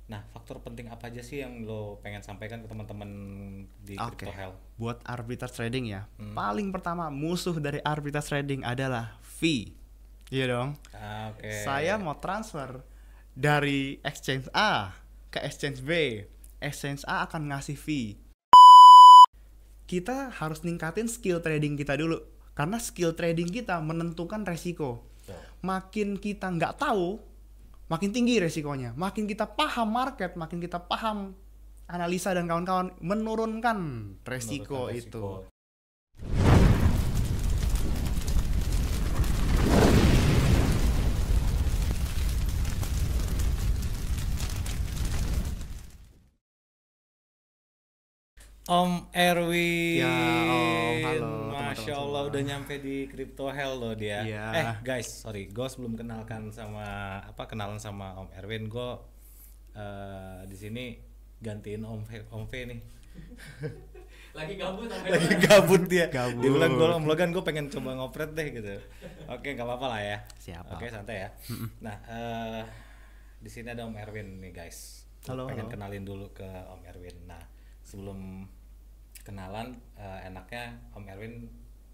Nah, faktor penting apa aja sih yang lo pengen sampaikan ke teman-teman di Oke, Crypto Health? buat arbitrage trading ya. Paling pertama musuh dari arbitrage trading adalah fee. Iya dong. Oke. Saya mau transfer dari exchange A ke exchange B. Exchange A akan ngasih fee. Kita harus ningkatin skill trading kita dulu. Karena skill trading kita menentukan resiko. Tuh. Makin kita nggak tahu, makin tinggi resikonya. Makin kita paham market, makin kita paham analisa dan kawan-kawan, menurunkan resiko Menurunkan itu. resiko. Om Erwin, Ya, Om. Halo, teman-teman Masya Allah semua. udah nyampe di Crypto Hell loh dia. Iya. Guys, sorry, gue sebelum kenalan sama Om Erwin, gue di sini gantiin Om V nih. Lagi gabut sampai Lagi gabut dia. Gabut. Dia bilang Om Logan gue pengen coba ngopret deh gitu. Oke, nggak apa-apa lah ya. Siap, Oke, Pak. santai ya. Nah, di sini ada Om Erwin nih guys. Halo, Pengen halo. kenalin dulu ke Om Erwin. Nah, sebelum kenalan, enaknya Om Erwin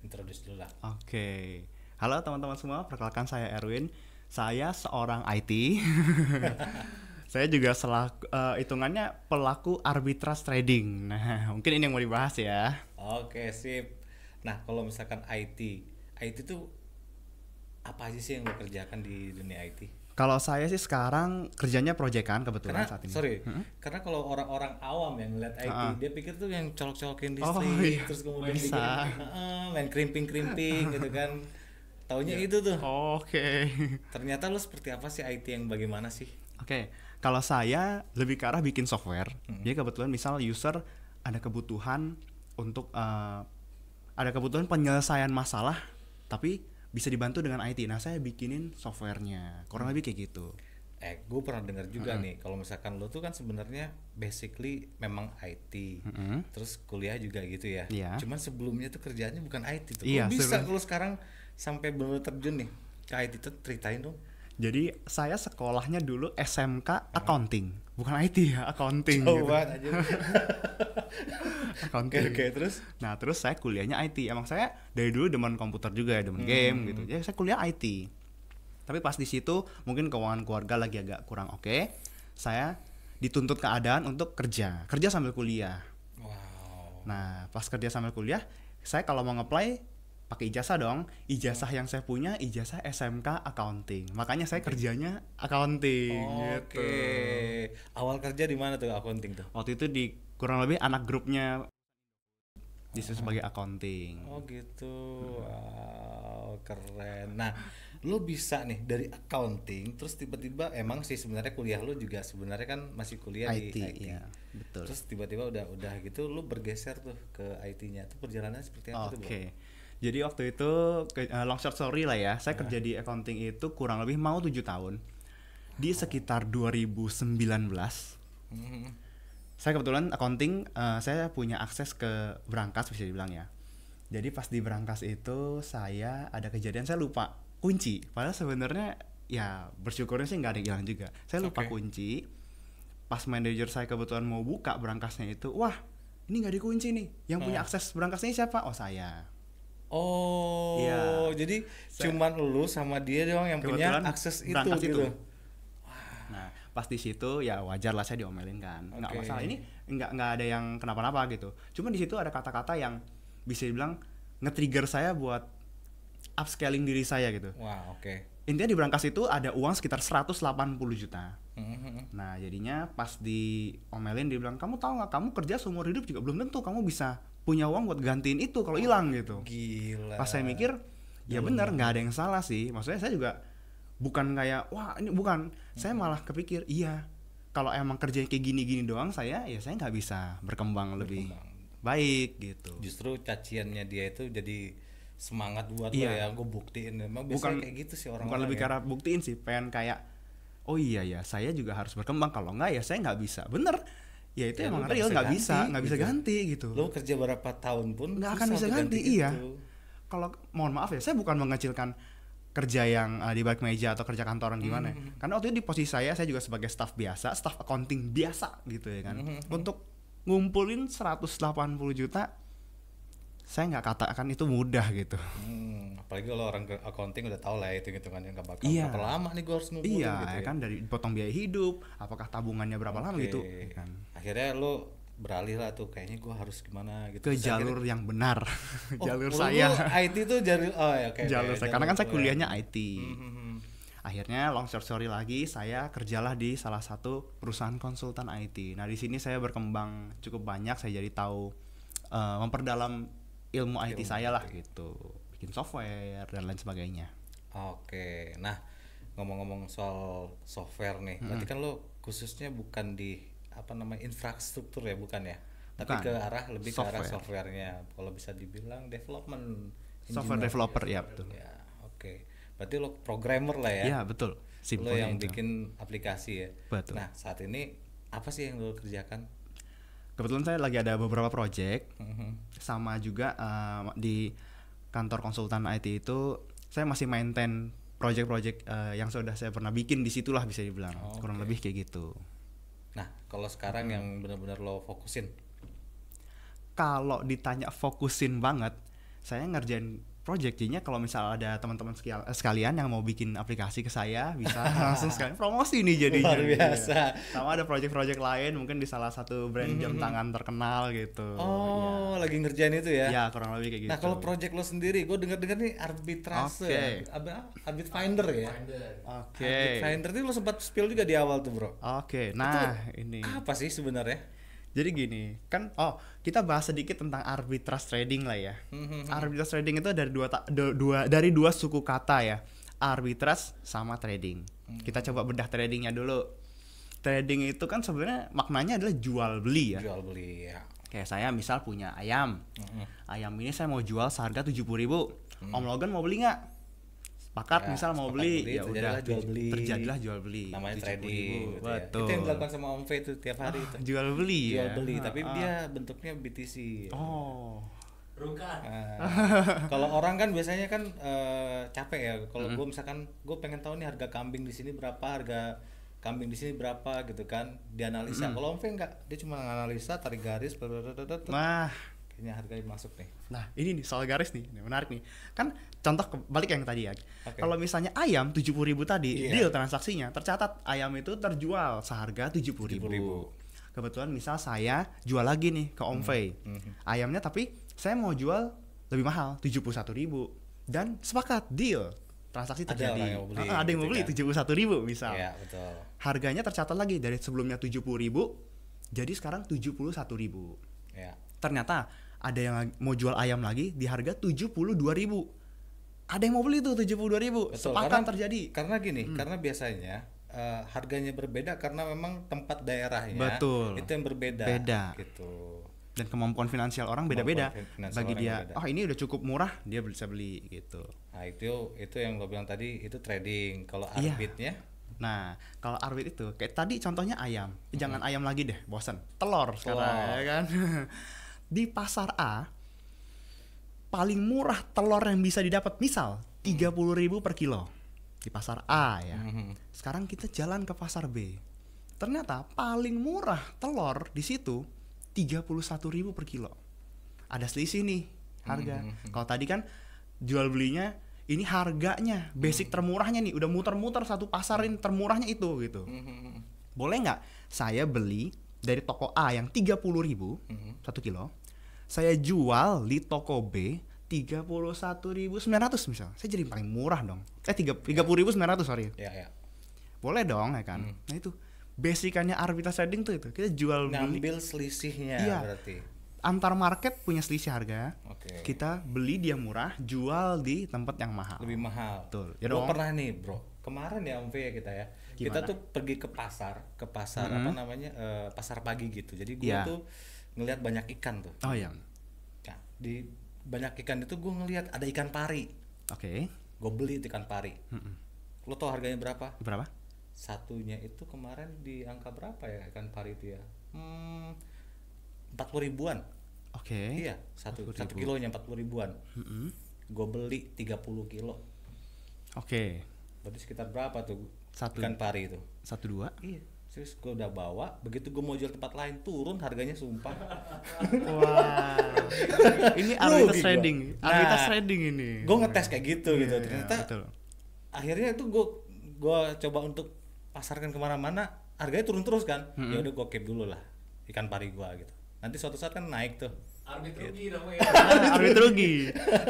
introduce dulu lah. Oke. Halo teman-teman semua, perkenalkan saya Erwin. Saya seorang IT. Saya juga hitungannya pelaku arbitrage trading. Nah, mungkin ini yang mau dibahas ya. Oke, sip. Nah, kalau misalkan IT tuh apa aja sih yang lo kerjakan di dunia IT? Kalau saya sih sekarang kerjanya proyekan kebetulan Karena saat ini. sorry, karena kalau orang-orang awam yang ngeliat IT, dia pikir tuh yang colok-colokin Oh, listrik, iya. terus kemudian Bisa. main krimping-krimping gitu kan. Taunya itu tuh. Oke. Ternyata lo seperti apa sih IT yang bagaimana sih? Oke, kalau saya lebih ke arah bikin software. Jadi kebetulan misal user ada kebutuhan untuk ada kebutuhan penyelesaian masalah, tapi bisa dibantu dengan IT. Nah, saya bikinin softwarenya. Kurang lebih kayak gitu. Gue pernah dengar juga nih, kalau misalkan lo tuh kan sebenarnya basically memang IT, terus kuliah juga gitu ya. Iya. Cuman sebelumnya tuh kerjaannya bukan IT tuh. Iya, Kok bisa sebelum- kalau sekarang sampai benar terjun nih ke IT tuh, ceritain dong. Jadi saya sekolahnya dulu SMK accounting, bukan IT ya, accounting. Gitu. Coba aja. Accounting. Oke, terus? Nah, terus saya kuliahnya IT. Emang saya dari dulu demen komputer juga ya, demen game gitu. Jadi saya kuliah IT. Tapi pas di situ mungkin keuangan keluarga lagi agak kurang oke. Saya dituntut keadaan untuk kerja sambil kuliah. Wow. Nah, pas kerja sambil kuliah, saya kalau mau nge-apply pakai ijazah dong. Ijazah yang saya punya ijazah SMK accounting. Makanya saya kerjanya accounting gitu. Oke. Awal kerja di mana tuh accounting tuh? Waktu itu di kurang lebih anak grupnya di situ sebagai accounting. Oh gitu. Wow, keren. Nah, lo bisa nih dari accounting terus tiba-tiba emang sih sebenarnya kuliah lo juga sebenarnya kan masih kuliah IT, di IT. iya, betul. Terus tiba-tiba udah gitu lo bergeser tuh ke IT-nya. Tuh perjalanannya seperti apa tuh, Bro? Oke. Jadi waktu itu long short story lah ya. Saya kerja di accounting itu kurang lebih mau 7 tahun. Di sekitar 2019. Mhm. Saya kebetulan accounting saya punya akses ke Brankas bisa dibilang ya. Jadi pas di Brankas itu saya ada kejadian saya lupa kunci. Padahal sebenarnya ya bersyukurnya sih nggak ada yang hilang juga. Saya lupa Oke. kunci. Pas manajer saya kebetulan mau buka Brankasnya itu, wah ini nggak dikunci nih. Yang punya akses Brankasnya siapa? Oh saya. Oh, Iya. jadi cuman lu sama dia doang yang punya Kebetulan akses itu Brankas gitu. Nah, pas di situ ya wajar lah saya diomelin kan. Nggak Oke. masalah ini nggak ada yang kenapa-napa gitu. Cuma di situ ada kata-kata yang bisa dibilang nge-trigger saya buat upscaling diri saya gitu. Wah, oke. Intinya di Brankas itu ada uang sekitar 180 juta. Mhm. Nah, jadinya pas diomelin dia bilang, "Kamu tahu nggak, kamu kerja seumur hidup juga belum tentu kamu bisa punya uang buat gantiin itu kalau hilang gitu." Gila. Pas saya mikir, ya benar nggak ada yang salah sih. Maksudnya saya juga bukan kayak wah ini bukan. Saya malah kepikir iya kalau emang kerjanya kayak gini-gini doang saya nggak bisa berkembang lebih baik gitu. Justru caciannya dia itu jadi semangat buat lo Iya. ya, gue buktiin. Emang biasanya kayak gitu sih Bukan orang-orang lebih ya. karena buktiin sih, pengen kayak oh iya ya saya juga harus berkembang, kalau nggak ya saya nggak bisa. Bener ya itu Ya, emang lu nggak real bisa nggak bisa gitu. ganti gitu. Lo kerja berapa tahun pun Nggak akan susah bisa untuk ganti gantiin iya. itu. Kalau mohon maaf ya saya bukan mengecilkan kerja yang di balik meja atau kerja kantoran gimana. Karena waktu itu di posisi saya juga sebagai staff biasa, staff accounting biasa gitu ya kan. Untuk ngumpulin 180 juta, saya nggak katakan itu mudah gitu. Apalagi kalau orang ke accounting udah tahu lah itu hitungannya nggak bakal Iya. berapa lama nih gue harus ngumpulin Iya, gitu ya kan, dari potong biaya hidup, apakah tabungannya berapa lama Oke. gitu ya kan. Akhirnya lo beralih lah tuh, kayaknya gue harus gimana gitu. Ke Terus jalur akhirnya- yang benar. Jalur menurut saya. lo IT tuh jalur ya oke. Jalur saya, karena kan saya lo ya. kuliahnya IT. Hmm. Akhirnya long story lagi, saya kerjalah di salah satu perusahaan konsultan IT. Nah di sini saya berkembang cukup banyak, saya jadi tahu memperdalam ilmu IT saya lah gitu, bikin software dan lain sebagainya. Oke, nah ngomong-ngomong soal software nih, berarti kan lo khususnya bukan di apa namanya infrastruktur ya, bukan ya? Tapi Bukan. ke arah lebih ke arah Software. softwarenya, kalau bisa dibilang development. Software engineer. developer ya betul. Ya, oke. Berarti lo programmer lah ya? Ya betul. Lo Simpelnya yang itu. bikin aplikasi ya. Betul. Nah saat ini apa sih yang lo kerjakan? Kebetulan saya lagi ada beberapa project, Mhm. sama juga di kantor konsultan IT itu saya masih maintain project-project yang sudah saya pernah bikin di situlah, bisa dibilang. Oh, Kurang oke. lebih kayak gitu. Nah kalau sekarang yang benar-benar lo fokusin, Kalau ditanya fokusin banget, saya ngerjain project. Jadinya kalau misal ada teman-teman sekalian yang mau bikin aplikasi ke saya, bisa langsung sekalian promosi nih jadinya. Luar biasa. Iya. Sama ada project-project lain mungkin di salah satu brand jam tangan terkenal gitu. oh lagi ngerjain itu ya? Ya, kurang lebih kayak gitu. Nah kalau project lo sendiri, gue dengar-dengar nih arbitrase, Oke. Arbit Finder ya. Finder. Oke. Arbit Finder itu lo sempat spill juga di awal tuh bro. Oke, nah ini. Apa sih sebenarnya? Jadi gini, kan kita bahas sedikit tentang arbitrage trading lah ya. Arbitrage trading itu dari dua suku kata ya. Arbitrage sama trading. Kita coba bedah tradingnya dulu. Trading itu kan sebenarnya maknanya adalah jual beli ya. Jual beli ya. Kayak saya misal punya ayam. Ayam ini saya mau jual seharga 70.000. Om Logan mau beli nggak? Sepakat Ya, misal mau sepakat beli, beli, ya terjadilah udah jual beli. terjadilah jual beli. Namanya 70.000. trading gitu ya. Betul. Itu yang dilakukan sama Om V itu tiap hari itu. Jual beli ya. Jual beli, tapi dia bentuknya BTC. Oh. Rungkat. Nah, kalau orang kan biasanya kan capek ya. Kalau gue misalkan gue pengen tahu nih harga kambing di sini berapa, harga kambing di sini berapa gitu kan, dianalisa. Kalau Om V enggak, dia cuma analisa, tarik garis, Nah, kayaknya harganya masuk nih. Nah ini nih soal garis nih, menarik nih. Kan contoh balik yang tadi ya. Oke. Kalau misalnya ayam 70.000 tadi, Iya. deal transaksinya tercatat ayam itu terjual seharga 70.000. 70.000. Kebetulan misal saya jual lagi nih ke Om Fei. Ayamnya tapi saya mau jual lebih mahal 71.000 dan sepakat deal. Transaksi Ada terjadi. orang yang mau beli, Ada yang mau gitu beli kan. 71.000 misal. Iya betul. Harganya tercatat lagi dari sebelumnya 70.000 jadi sekarang 71.000. Ya. Ternyata ada yang mau jual ayam lagi di harga 72.000. Ada yang mau beli tuh 72.000. Betul, Sepakat terjadi. Karena gini, karena biasanya harganya berbeda karena memang tempat daerahnya Betul. itu yang berbeda. Beda. Gitu. Dan kemampuan finansial orang beda-beda. Kemampuan finansial Bagi orang dia, beda. oh ini udah cukup murah, dia bisa beli gitu. Nah itu yang lo bilang tadi itu trading. Kalau Iya. arbitnya, Nah, kalau arbit itu kayak tadi contohnya ayam. Jangan ayam lagi deh, bosan. Telur sekarang Telur. ya kan. Di pasar A paling murah telur yang bisa didapat misal 30.000 per kilo di pasar A ya. Sekarang kita jalan ke pasar B. Ternyata paling murah telur di situ 31.000 per kilo. Ada selisih nih harga. Kalau tadi kan jual belinya ini harganya basic termurahnya nih udah muter-muter satu pasar ini termurahnya itu gitu. Boleh nggak saya beli dari toko A yang 30.000 1 kilo, saya jual di toko B 31.900 misal. Saya jadi paling murah dong. 30.900 sorry. ya Boleh dong ya kan. Nah itu basicannya arbitrage trading tuh itu. Kita jual beli ngambil selisihnya Iya. berarti. antar market punya selisih harga. Oke. Kita beli dia murah, jual di tempat yang mahal. Lebih mahal. Betul. Ya Gua dong. pernah nih bro, kemarin ya Om V ya kita ya. Kita Gimana? tuh pergi ke pasar apa namanya pasar pagi gitu. Jadi gue Iya. tuh ngelihat banyak ikan tuh. Oh iya. Nah, di banyak ikan itu gue ngelihat ada ikan pari. Oke. Gue beli itu ikan pari. Lo tau harganya berapa? Berapa? Satunya itu kemarin di angka berapa ya ikan pari itu ya? 40 ribuan. Oke. Iya, satu 40.000. kilonya 40 ribuan. Gue beli 30 kilo. Oke. Berarti sekitar berapa tuh Satu. ikan pari itu? 1-2. Iya. Terus gue udah bawa, begitu gue mau jual tempat lain turun harganya sumpah. Wah. Ini arbitrage Rugi trading. gua. Arbitrage Nah, trading ini. Gue ngetes kayak gitu Iya, gitu. iya, Ternyata betul. akhirnya itu gue coba untuk pasarkan kemana-mana, harganya turun terus kan. Ya udah gue keep dulu lah ikan pari gue gitu. Nanti suatu saat kan naik tuh. Arbit Gitu. rugi namanya. Arbitrage rugi.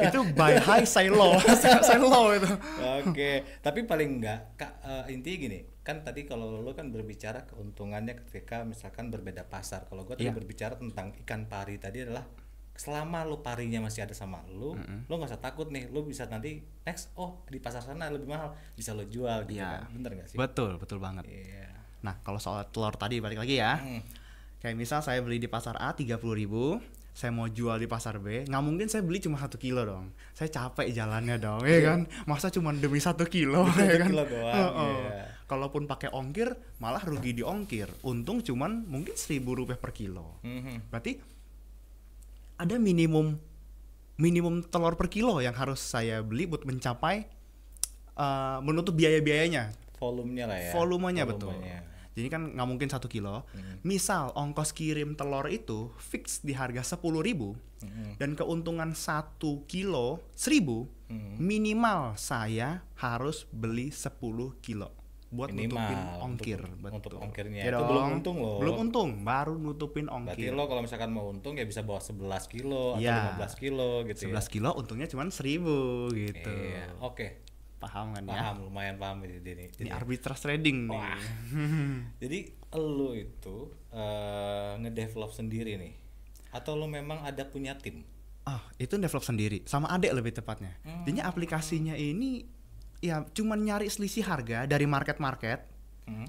Itu buy high sell low. Sell low itu. Oke, tapi paling enggak intinya gini, kan tadi kalau lo kan berbicara keuntungannya ketika misalkan berbeda pasar. Kalau gue tadi Iya. berbicara tentang ikan pari tadi adalah selama lo parinya masih ada sama lo nggak usah takut nih, lo bisa nanti next di pasar sana lebih mahal, bisa lo jual gitu Iya. kan, bener nggak sih? Betul banget. Iya. Nah, kalau soal telur tadi balik lagi ya. Kayak misal saya beli di pasar A 30.000, saya mau jual di pasar B, nggak mungkin saya beli cuma 1 kilo dong. Saya capek jalannya dong, ya kan? Masa cuma demi 1 kilo, Demi ya 1 kan? kilo doang, iya. Kalaupun pakai ongkir, malah rugi di ongkir. Untung cuman mungkin 1.000 rupiah per kilo. Berarti ada minimum telur per kilo yang harus saya beli buat mencapai menutup biaya-biayanya. Volumenya lah ya. Volumenya betul. Jadi kan nggak mungkin 1 kilo. Misal ongkos kirim telur itu fix di harga 10.000 dan keuntungan 1 kilo 1.000, minimal saya harus beli 10 kilo buat Minimal, nutupin ongkir. untuk Betul. ongkirnya. Ya Itu dong. belum untung loh. Belum untung, baru nutupin Berarti ongkir. lo kalau misalkan mau untung ya bisa bawa 11 kilo atau Iya. 15 kilo gitu 11 ya. kilo untungnya cuma 1.000 gitu. Iya. Oke. Paham kan ya? Paham, lumayan paham ini. Ini arbitrage trading nih. Wah. Jadi lo itu ngedevelop sendiri nih, atau lo memang ada punya tim? Itu develop sendiri sama adek lebih tepatnya. Jadi aplikasinya ini ya cuman nyari selisih harga dari market,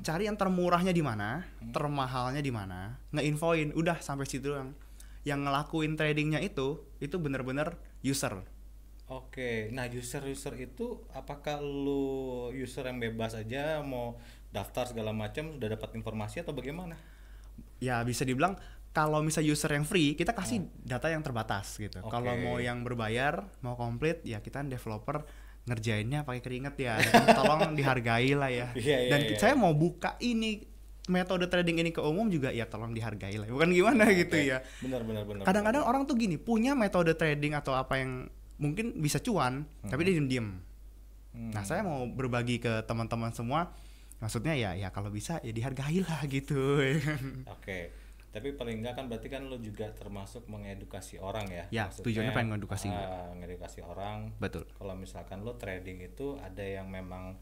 cari yang termurahnya di mana, termahalnya di mana, ngeinfoin, udah sampai situ doang. Yang ngelakuin tradingnya itu bener-bener user. Oke, nah user itu apakah lu user yang bebas aja mau daftar segala macam sudah dapat informasi atau bagaimana? Ya bisa dibilang kalau misalnya user yang free kita kasih data yang terbatas gitu. Oke. Kalau mau yang berbayar, mau komplit ya kita developer ngerjainnya pakai keringet ya. Tolong dihargai lah ya. Iya, Dan iya. saya mau buka ini metode trading ini ke umum juga ya tolong dihargai lah. Bukan gimana gitu Oke. ya. Benar. Kadang-kadang orang tuh gini, punya metode trading atau apa yang mungkin bisa cuan, tapi dia diem-diem. Nah, saya mau berbagi ke teman-teman semua. Maksudnya ya kalau bisa ya dihargai lah gitu. Oke. Tapi paling enggak kan berarti kan lo juga termasuk mengedukasi orang ya. Ya, Maksudnya, tujuannya pengen ngedukasi juga. ngedukasi orang. Betul. Kalau misalkan lo trading itu ada yang memang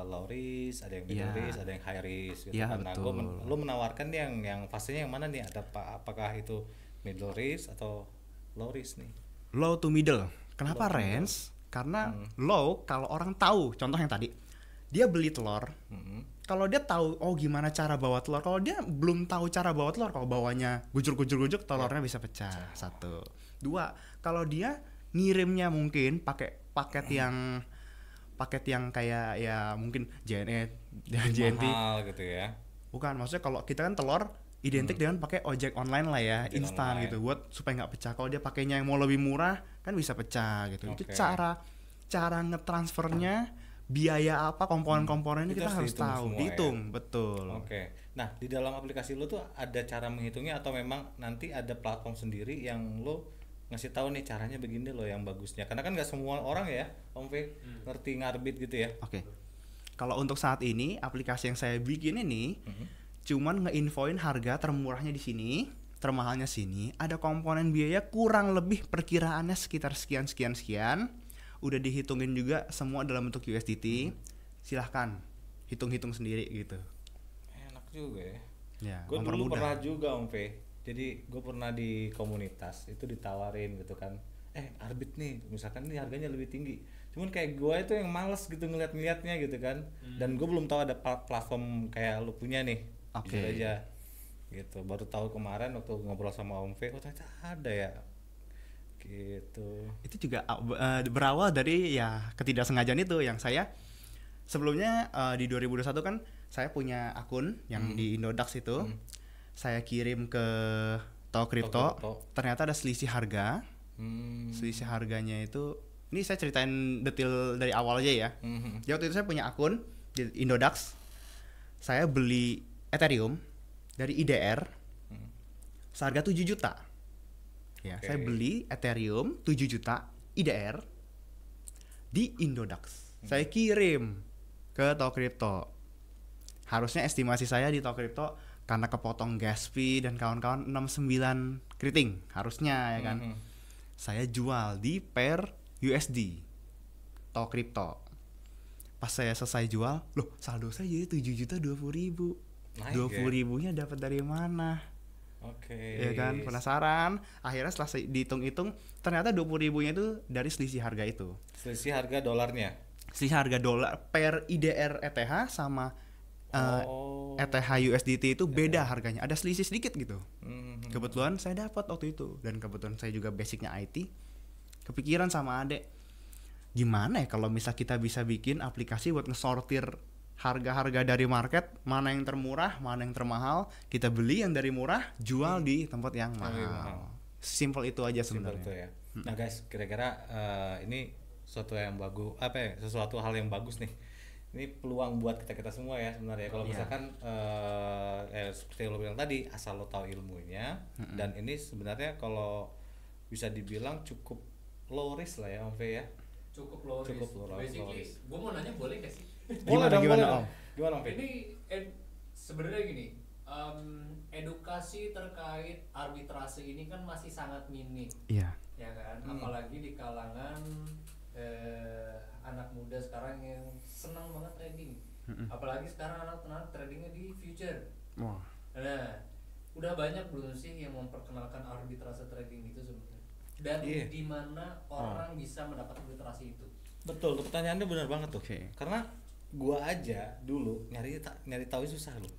low risk, ada yang middle Ya. risk, ada yang high risk gitu. Ya, Karena betul. lo menawarkan yang fasenya yang mana nih? Apakah itu middle risk atau low risk nih? Low to middle. Kenapa Low to range? Karena low kalau orang tahu, contoh yang tadi, dia beli telur. Kalau dia tahu gimana cara bawa telur, kalau dia belum tahu cara bawa telur, kalau bawanya gujur telurnya bisa pecah. 1. 2, kalau dia ngirimnya mungkin pakai paket yang kayak ya mungkin JNE dan JNT. Mahal gitu ya. Bukan, maksudnya kalau kita kan telur identik dengan pakai ojek online lah ya, Ojek instan online. gitu, buat supaya nggak pecah. Kalau dia pakainya yang mau lebih murah kan bisa pecah gitu. Itu Oke. cara ngetransfernya, biaya apa, komponen-komponennya Itu kita harus harus dihitung tahu, semua dihitung, betul. Oke. Nah, di dalam aplikasi lo tuh ada cara menghitungnya atau memang nanti ada platform sendiri yang lo ngasih tahu nih caranya begini loh yang bagusnya. Karena kan nggak semua orang ya, Om V, ngerti ngarbit gitu ya. Oke. Kalau untuk saat ini aplikasi yang saya bikin ini cuman ngeinfoin harga termurahnya di sini, termahalnya sini, ada komponen biaya kurang lebih perkiraannya sekitar sekian. Udah dihitungin juga semua dalam bentuk USDT. Silahkan hitung-hitung sendiri gitu. Enak juga ya. Ya, Gue dulu mempermudah. pernah juga Om V. Jadi gue pernah di komunitas itu ditawarin gitu kan. Arbit nih, misalkan ini harganya lebih tinggi. Cuman kayak gue itu yang males gitu ngeliat-ngeliatnya gitu kan. Dan gue belum tahu ada platform kayak lu punya nih. Oke. Jujur aja. Gitu. Baru tahu kemarin waktu ngobrol sama Om V, ternyata ada ya. Gitu. Itu juga berawal dari ya ketidaksengajaan itu yang saya sebelumnya di 2021 kan saya punya akun yang di Indodax itu. Saya kirim ke Toko Kripto, Toko Kripto. ternyata ada selisih harga. Hmm. Selisih harganya itu Ini saya ceritain detail dari awal aja ya. Jadi waktu itu saya punya akun di Indodax. Saya beli Ethereum dari IDR seharga 7 juta. Ya, saya beli Ethereum 7 juta IDR di Indodax. Saya kirim ke Tokripto. Harusnya estimasi saya di Tokripto karena kepotong gas fee dan kawan-kawan 69 keriting harusnya ya kan. Saya jual di per USD Tokripto. Pas saya selesai jual, loh saldo saya jadi 7.020.000. 20.000-nya dapat dari mana? Ya kan, penasaran. Akhirnya setelah dihitung-hitung, ternyata 20.000-nya itu dari selisih harga itu. Selisih harga dolarnya. Selisih harga dolar per IDR ETH sama ETH USDT itu beda harganya. Ada selisih sedikit gitu. Kebetulan saya dapat waktu itu, dan kebetulan saya juga basicnya IT. Kepikiran sama adek, gimana ya kalau misal kita bisa bikin aplikasi buat ngesortir harga-harga dari market, mana yang termurah, mana yang termahal, kita beli yang dari murah, jual di tempat yang mahal. Simple itu aja sebenarnya. Ya. Nah guys, kira-kira ini sesuatu hal yang bagus nih. Ini peluang buat kita semua ya sebenarnya. Kalau misalkan seperti yang lo bilang tadi, asal lo tahu ilmunya, dan ini sebenarnya kalau bisa dibilang cukup low risk lah ya Om V ya. Cukup low risk. Basically, gue mau nanya boleh gak sih? Gimana Om? Ini sebenarnya gini, edukasi terkait arbitrase ini kan masih sangat minim. Iya. Ya kan, apalagi di kalangan anak muda sekarang yang senang banget trading. Apalagi sekarang anak-anak tradingnya di future. Wah. Nah, udah banyak belum sih yang memperkenalkan arbitrase trading itu sebenarnya? Dan di mana orang bisa mendapat arbitrase itu? Betul, pertanyaannya benar banget tuh. Okay. Karena gua aja dulu nyari tahu susah loh.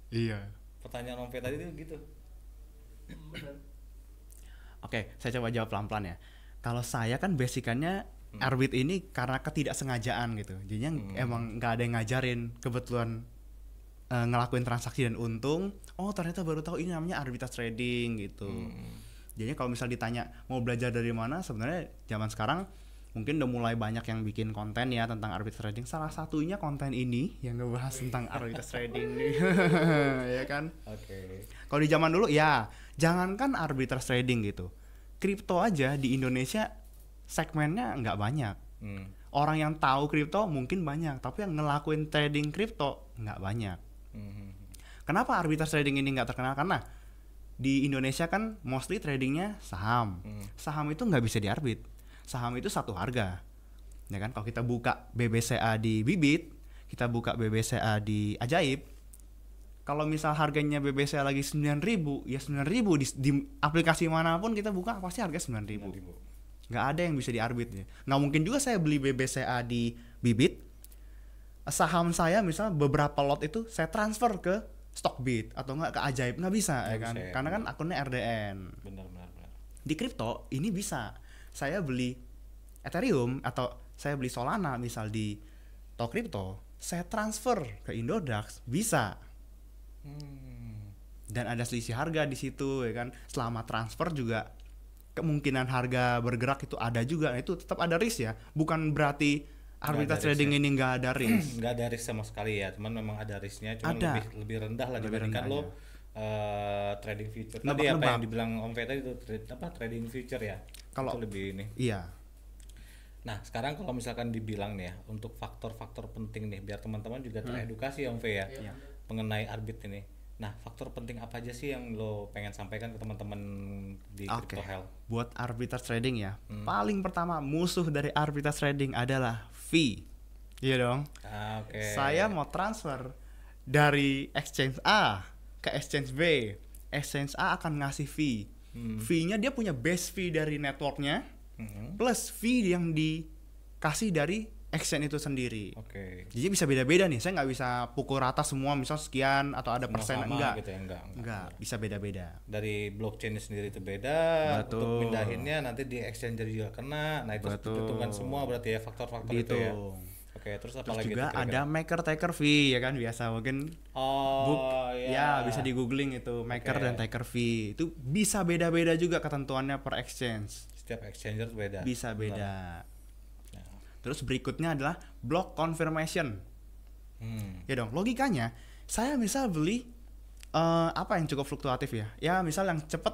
Iya. Pertanyaan Om V tadi tuh gitu. Benar. Oke, saya coba jawab pelan-pelan ya. Kalau saya kan basicannya arbit ini karena ketidaksengajaan gitu. Jadinya emang nggak ada yang ngajarin, kebetulan ngelakuin transaksi dan untung. Oh ternyata baru tahu ini namanya arbitrage trading gitu. Jadinya kalau misal ditanya mau belajar dari mana, sebenarnya zaman sekarang mungkin udah mulai banyak yang bikin konten ya tentang arbitrage trading. Salah satunya konten ini yang ngebahas tentang arbitrage trading nih. Ya kan? Oke. Kalau di zaman dulu ya, jangankan arbitrage trading gitu. Kripto aja di Indonesia segmennya nggak banyak. Orang yang tahu kripto mungkin banyak, tapi yang ngelakuin trading kripto nggak banyak. Kenapa arbitrage trading ini nggak terkenal? Karena di Indonesia kan mostly tradingnya saham. Saham itu nggak bisa diarbit. Saham itu satu harga. Ya kan? Kalau kita buka BBCA di Bibit, kita buka BBCA di Ajaib, kalau misal harganya BBCA lagi 9.000, ya 9.000 di aplikasi manapun kita buka pasti harga 9.000. Nggak ada yang bisa diarbit ya. Nggak mungkin juga saya beli BBCA di Bibit, saham saya misal beberapa lot itu saya transfer ke Stockbit atau enggak ke Ajaib, nggak bisa ya kan, karena kan akunnya RDN. Benar. Di kripto ini bisa, saya beli Ethereum atau saya beli Solana misal di Tokripto, saya transfer ke Indodax bisa. Dan ada selisih harga di situ ya kan. Selama transfer juga kemungkinan harga bergerak itu ada juga. Nah, itu tetap ada risk ya, bukan berarti arbitrage trading ini nggak ada risk. Nggak ada risk sama sekali ya, cuman memang ada risknya, cuman lebih rendah lah dibandingkan lo trading future. Tadi apa yang dibilang Om V tadi itu trading future ya? Kalau lebih ini. Iya. Nah sekarang kalau misalkan dibilang nih ya, untuk faktor-faktor penting nih biar teman-teman juga teredukasi ya Om V ya, mengenai arbit ini. Nah faktor penting apa aja sih yang lo pengen sampaikan ke teman-teman di Crypto Health? Buat arbitrage trading ya, paling pertama musuh dari arbitrage trading adalah fee. Iya dong. Saya mau transfer dari exchange A ke exchange B, exchange A akan ngasih fee. Fee-nya dia punya base fee dari networknya, plus fee yang dikasih dari exchange itu sendiri. Jadi bisa beda-beda nih. Saya nggak bisa pukul rata semua, misal sekian atau ada persen, enggak. Gitu ya, enggak. Bisa beda-beda. Dari blockchain sendiri itu beda. Untuk pindahinnya nanti di exchange juga kena. Nah itu hitungan semua berarti ya faktor-faktor itu ya. Oke, terus apa Terus lagi juga tuh kira-kira? ada maker taker fee ya kan, biasa mungkin ya bisa di googling itu maker Oke. dan taker fee. Itu bisa beda-beda juga ketentuannya per exchange. Setiap exchanger beda. Bisa Benar. beda. Ya. Terus berikutnya adalah block confirmation. Ya dong, logikanya saya misal beli apa yang cukup fluktuatif ya? Ya misal yang cepet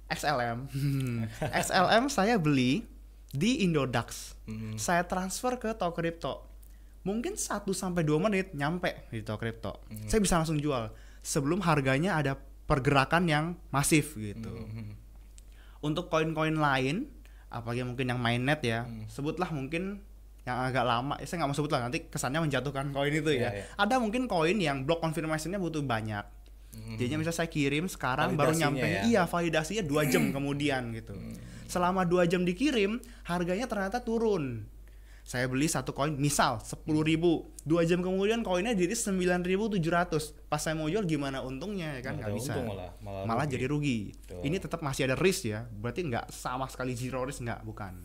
XLM. XLM saya beli di Indodax. Saya transfer ke Tokrypto. Mungkin 1-2 menit nyampe di Tokrypto. Saya bisa langsung jual sebelum harganya ada pergerakan yang masif gitu. Untuk koin-koin lain, apalagi mungkin yang mainnet ya, sebutlah mungkin yang agak lama, saya nggak mau sebut lah nanti kesannya menjatuhkan koin itu ya. Iya. Ada mungkin koin yang block confirmation-nya butuh banyak. Jadinya misalnya saya kirim sekarang baru Validasinya nyampe, ya? iya validasinya 2 jam kemudian gitu. Selama 2 jam dikirim, harganya ternyata turun. Saya beli satu koin misal 10.000, 2 jam kemudian koinnya jadi 9.700. Pas saya mau jual gimana untungnya ya kan, Nggak nggak ada bisa. untung Malah rugi. jadi rugi. Betul. Ini tetap masih ada risk ya, berarti nggak sama sekali zero risk, nggak, bukan.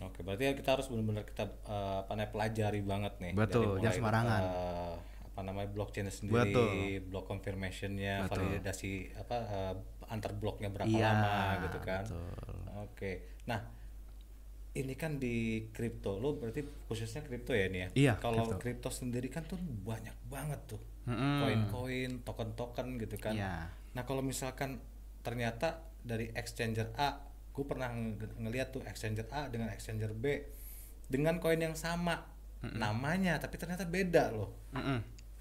Oke, berarti kita harus benar-benar kita pelajari banget nih. Betul, Dari mulai, jangan sembarangan. Blockchain sendiri, Betul. block confirmation-nya, Betul. validasi antar bloknya berapa Iya, lama gitu kan. betul. Oke. Nah, ini kan di kripto, lo berarti khususnya kripto ya ini ya? Iya, Kalau kripto. kripto sendiri kan tuh banyak banget tuh. Mm-mm. Koin-koin, token-token gitu kan. Iya. Nah, kalau misalkan ternyata dari exchanger A, gue pernah ngeliat tuh exchanger A dengan exchanger B dengan koin yang sama namanya, tapi ternyata beda loh.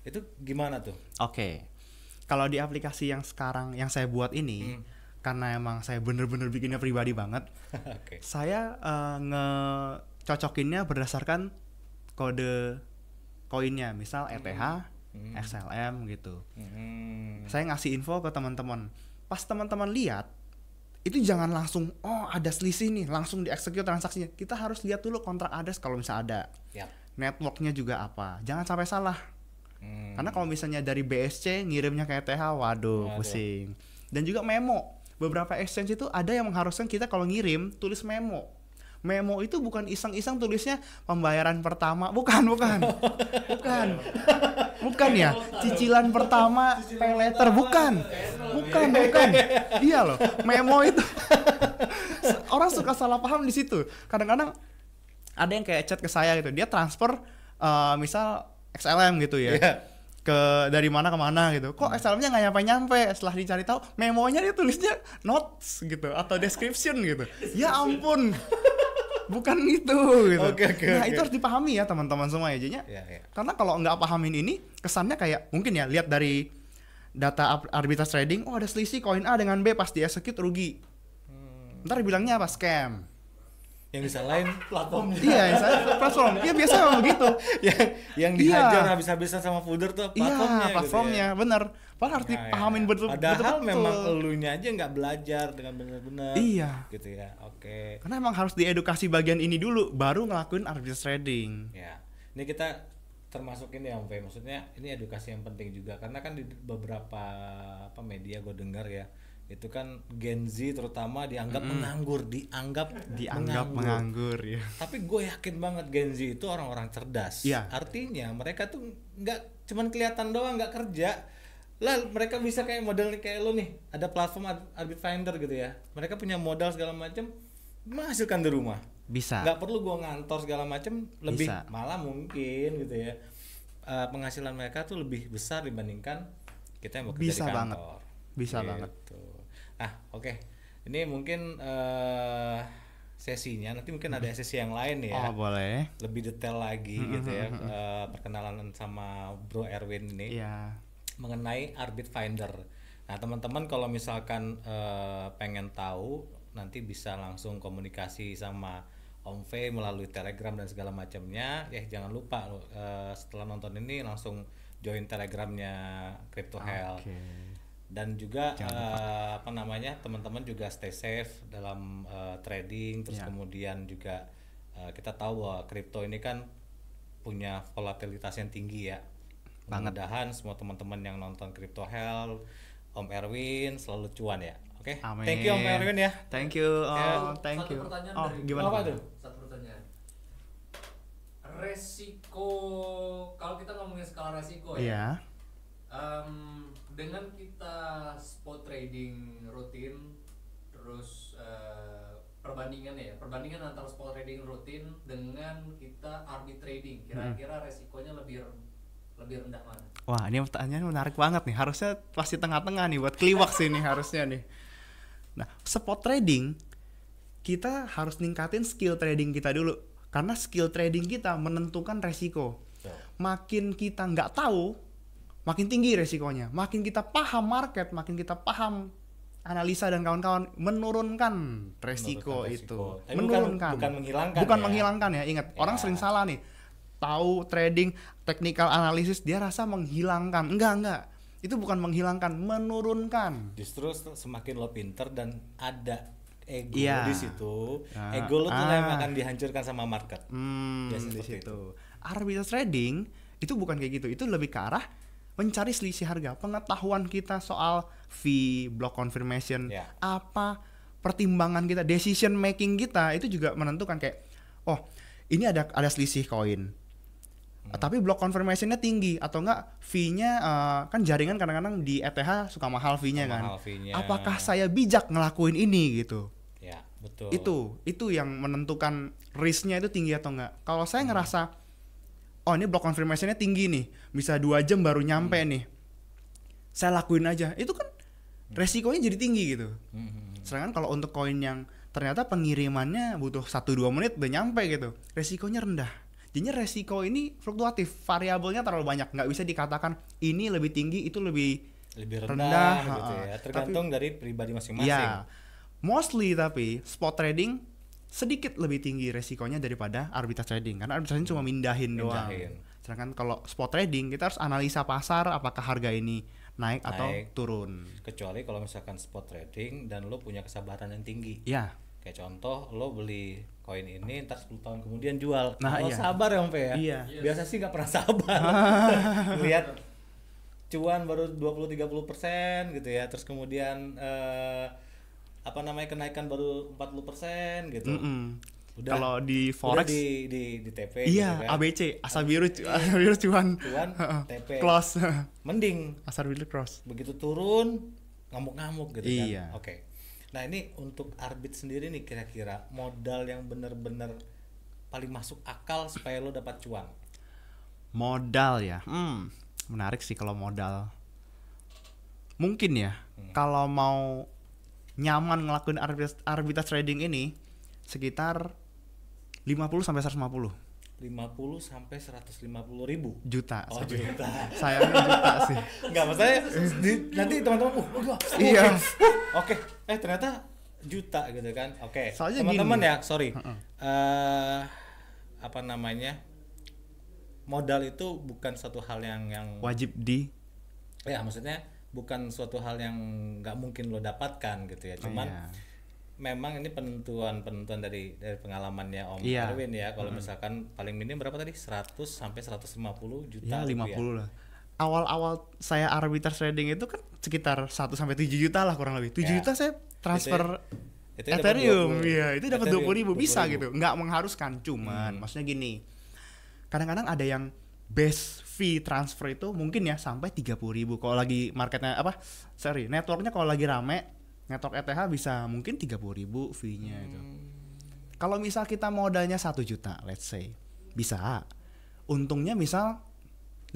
Itu gimana tuh? Oke. Kalau di aplikasi yang sekarang yang saya buat ini, karena emang saya bener-bener bikinnya pribadi banget, Oke. saya ngecocokinnya berdasarkan kode koinnya, misal ETH, XLM gitu. Saya ngasih info ke teman-teman. Pas teman-teman lihat, itu jangan langsung ada selisih nih, langsung di-execute transaksinya. Kita harus lihat dulu kontrak address kalau misalnya ada. Yap. Networknya juga apa. Jangan sampai salah. Karena kalau misalnya dari BSC ngirimnya ke ETH, waduh, pusing. Dan juga memo. Beberapa exchange itu ada yang mengharuskan kita kalau ngirim tulis memo. Memo itu bukan iseng-iseng tulisnya pembayaran pertama, bukan. Bukan ya, cicilan pertama pay letter, bukan. Iya loh, memo itu. Orang suka salah paham di situ. Kadang-kadang ada yang kayak chat ke saya gitu, dia transfer misal XLM gitu ya. Yeah. Dari mana ke mana gitu. Kok XLM-nya nggak nyampe-nyampe? Setelah dicari tahu, memonya dia tulisnya notes gitu atau description gitu. Ya ampun. Bukan itu gitu. Oke. Itu harus dipahami ya teman-teman semua ya. Jadinya. Yeah. Karena kalau nggak pahamin ini, kesannya kayak mungkin ya lihat dari data arbitrage trading, ada selisih koin A dengan B, pas di execute rugi. Ntar bilangnya apa? Scam. Yang disalahin platformnya. Iya, saya platform. Iya, biasa memang begitu. yang dihajar habis-habisan sama fooder tuh platformnya. Iya, platformnya, gitu ya. bener. Padahal harus dipahamin betul. Padahal memang elunya aja nggak belajar dengan benar-benar. Iya. Gitu ya. Oke. Karena emang harus diedukasi bagian ini dulu, baru ngelakuin arbitrage trading. Ya. Ini kita termasuk ini ya, Om Fe. Maksudnya ini edukasi yang penting juga karena kan di beberapa media gue dengar ya, itu kan Gen Z terutama dianggap dianggap menganggur ya. Tapi gue yakin banget Gen Z itu orang-orang cerdas. Iya. Artinya mereka tuh nggak cuman kelihatan doang nggak kerja. Lah mereka bisa kayak model kayak lo nih, ada platform Arbit Finder gitu ya. Mereka punya modal segala macam, menghasilkan di rumah. Bisa. Nggak perlu gue ngantor segala macam, lebih Bisa. malah mungkin gitu ya. Penghasilan mereka tuh lebih besar dibandingkan kita yang bekerja Bisa di kantor. banget. Bisa Gitu. banget. Oke. Ini mungkin sesinya nanti mungkin ada sesi yang lain ya. Oh, boleh. Lebih detail lagi gitu ya, perkenalan sama Bro Erwin ini Iya. mengenai Arbit Finder. Nah teman-teman kalau misalkan pengen tahu nanti bisa langsung komunikasi sama Om Fe melalui Telegram dan segala macamnya. Ya jangan lupa setelah nonton ini langsung join Telegramnya Crypto Health. Dan juga teman-teman juga stay safe dalam trading. Terus kemudian juga kita tahu bahwa kripto ini kan punya volatilitas yang tinggi ya. Mudah-mudahan semua teman-teman yang nonton Crypto Health, Om Erwin selalu cuan ya. Oke. Amin. Thank you Om Erwin ya. Thank you. Ya. Thank you. Satu pertanyaan dari Gimana? Apa tuh? Satu pertanyaan. resiko, kalau kita ngomongin skala resiko Iya. dengan kita spot trading rutin, terus perbandingan antara spot trading rutin dengan kita arbit trading, kira-kira resikonya lebih rendah mana? Wah, ini pertanyaan menarik banget nih. Harusnya pasti tengah-tengah nih buat kliwok sih nih harusnya nih. Nah, spot trading kita harus ningkatin skill trading kita dulu. Karena skill trading kita menentukan resiko. Makin kita nggak tahu, makin tinggi resikonya. Makin kita paham market, makin kita paham analisa dan kawan-kawan, menurunkan resiko itu. Tapi Menurunkan. bukan menghilangkan. Bukan ya. menghilangkan ya. Ingat, orang sering salah nih. Tahu trading, technical analysis, dia rasa menghilangkan. Enggak. Itu bukan menghilangkan, menurunkan. Justru semakin lo pinter dan ada ego Iya. di situ, ego lo tuh yang akan dihancurkan sama market. Biasanya Di seperti situ. Arbitrage trading itu bukan kayak gitu. Itu lebih ke arah mencari selisih harga. Pengetahuan kita soal fee, block confirmation, Ya. apa pertimbangan kita, decision making kita itu juga menentukan kayak, oh ini ada selisih koin. Tapi block confirmation-nya tinggi atau enggak fee-nya kan jaringan kadang-kadang di ETH suka mahal fee-nya kan. Mahal fee-nya. Apakah saya bijak ngelakuin ini gitu? Ya, betul. Itu yang menentukan risk-nya itu tinggi atau enggak. Kalau saya ngerasa oh ini block confirmation-nya tinggi nih, bisa 2 jam baru nyampe nih. Saya lakuin aja. Itu kan resikonya jadi tinggi gitu. Sedangkan kalau untuk koin yang ternyata pengirimannya butuh 1-2 menit udah nyampe gitu, resikonya rendah. Jadinya resiko ini fluktuatif, variabelnya terlalu banyak, nggak bisa dikatakan ini lebih tinggi, itu lebih rendah gitu ya. Tergantung dari pribadi masing-masing. Ya, mostly tapi spot trading sedikit lebih tinggi resikonya daripada arbitrage trading, karena arbitrage trading cuma mindahin doang. Sedangkan kalau spot trading kita harus analisa pasar, apakah harga ini naik atau turun. Kecuali kalau misalkan spot trading dan lo punya kesabaran yang tinggi. Ya. Kayak contoh lo beli koin ini ntar 10 tahun kemudian jual. Nah, kalau iya. sabar ya Om Pe ya. Iya. Biasa sih nggak pernah sabar. Lihat cuan baru 20-30% gitu ya. Terus kemudian kenaikan baru 40% gitu. Udah, kalau di forex di TP iya gitu kan. ABC asal biru cuan TP close mending asal biru cross begitu turun ngamuk-ngamuk gitu iya. kan. Oke. Nah, ini untuk arbit sendiri nih kira-kira modal yang bener-bener paling masuk akal supaya lo dapat cuan. Modal ya. Menarik sih kalau modal. Mungkin ya kalau mau nyaman ngelakuin arbitrage trading ini sekitar 50 sampai 150 sampai 150 ribu juta. Oh, juta. Sayangnya juta sih. Enggak, maksudnya nanti teman-teman Iya. Oke. Ternyata juta gitu kan. Oke. Soalnya teman-teman gini. ya, sorry. Modal itu bukan satu hal yang Wajib di ya, maksudnya bukan suatu hal yang nggak mungkin lo dapatkan gitu ya. Cuman memang ini penentuan dari pengalamannya Om Erwin ya. Kalau misalkan paling minim berapa tadi? 100 sampai 150 juta. Ya 50 rupiah. lah. Awal-awal saya arbitrage trading itu kan sekitar 1 sampai 7 juta lah kurang lebih. 7 juta saya transfer itu Ethereum. Iya, itu dapat 20.000 bisa 20.000. gitu. Nggak mengharuskan, cuman maksudnya gini. Kadang-kadang ada yang base fee transfer itu mungkin ya sampai 30.000 kalau lagi marketnya networknya kalau lagi rame. Network ETH bisa mungkin 30.000 fee-nya itu. Kalau misal kita modalnya 1 juta, let's say, bisa. Untungnya misal 5%.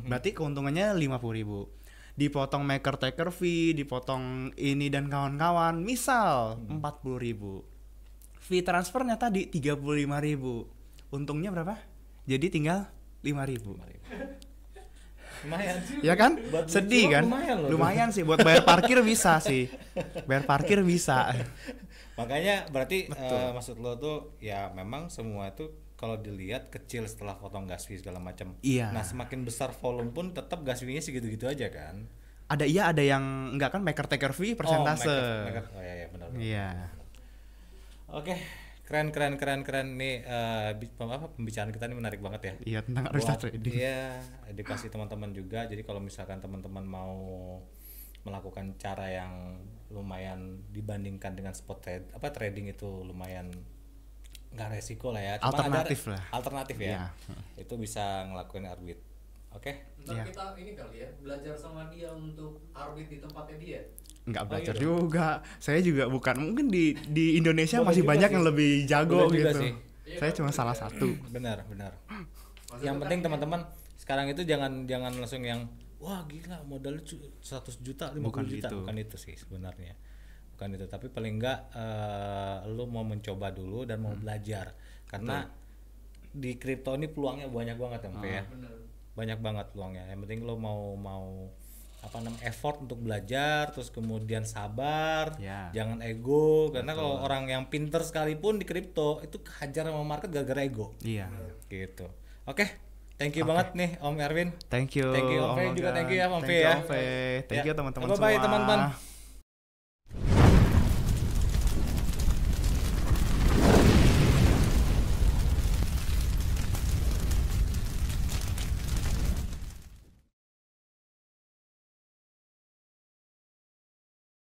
Berarti keuntungannya 50.000. Dipotong maker taker fee, dipotong ini dan kawan-kawan, misal 40.000. Fee transfernya tadi 35.000. Untungnya berapa? Jadi tinggal 5.000. Lumayan. Ya kan? Buat Sedih kan? Lumayan sih buat bayar parkir bisa sih. Bayar parkir bisa. Makanya berarti maksud lo tuh ya memang semua itu kalau dilihat kecil setelah potong gas fee segala macam. Iya. Nah, semakin besar volume pun tetap gas fee-nya segitu-gitu aja kan. Ada yang enggak kan maker taker fee persentase. Oh iya benar. Iya. Oke. Keren nih pembicaraan kita ini menarik banget ya. Iya, tentang arbitrage trading. Iya, edukasi teman-teman juga. Jadi kalau misalkan teman-teman mau melakukan cara yang lumayan dibandingkan dengan spot trading itu lumayan nggak resiko lah ya, cuma Alternatif ada lah. alternatif ya. Iya. Itu bisa ngelakuin arbit. Oke. Ntar Iya. kita ini kali ya, belajar sama dia untuk arbit di tempatnya dia. Nggak Oh, belajar iya juga. Saya juga bukan, mungkin di Indonesia Boleh masih juga banyak sih. yang lebih jago Boleh juga gitu. sih. Iya, Saya kan? cuma salah satu. Benar, benar. Maksudnya Yang kan penting ini- teman-teman sekarang itu jangan langsung yang wah gila modalnya 100 juta 50 Bukan juta gitu. bukan itu sih sebenarnya, bukan itu, tapi paling enggak lu mau mencoba dulu dan mau belajar karena di kripto ini peluangnya banyak banget ya Mpe, ya Bener. banyak banget peluangnya. Yang penting lu mau apa namanya effort untuk belajar, terus kemudian sabar, Ya. jangan ego, karena kalau orang yang pinter sekalipun di kripto itu kehajar sama market gara-gara ego Iya. gitu. Oke, thank you banget nih Om Erwin. Thank you. Thank you Om Fe juga, Logan. thank you ya Om Thank Fe you, ya. Om Fe. Thank you teman-teman Bye bye semua. teman-teman.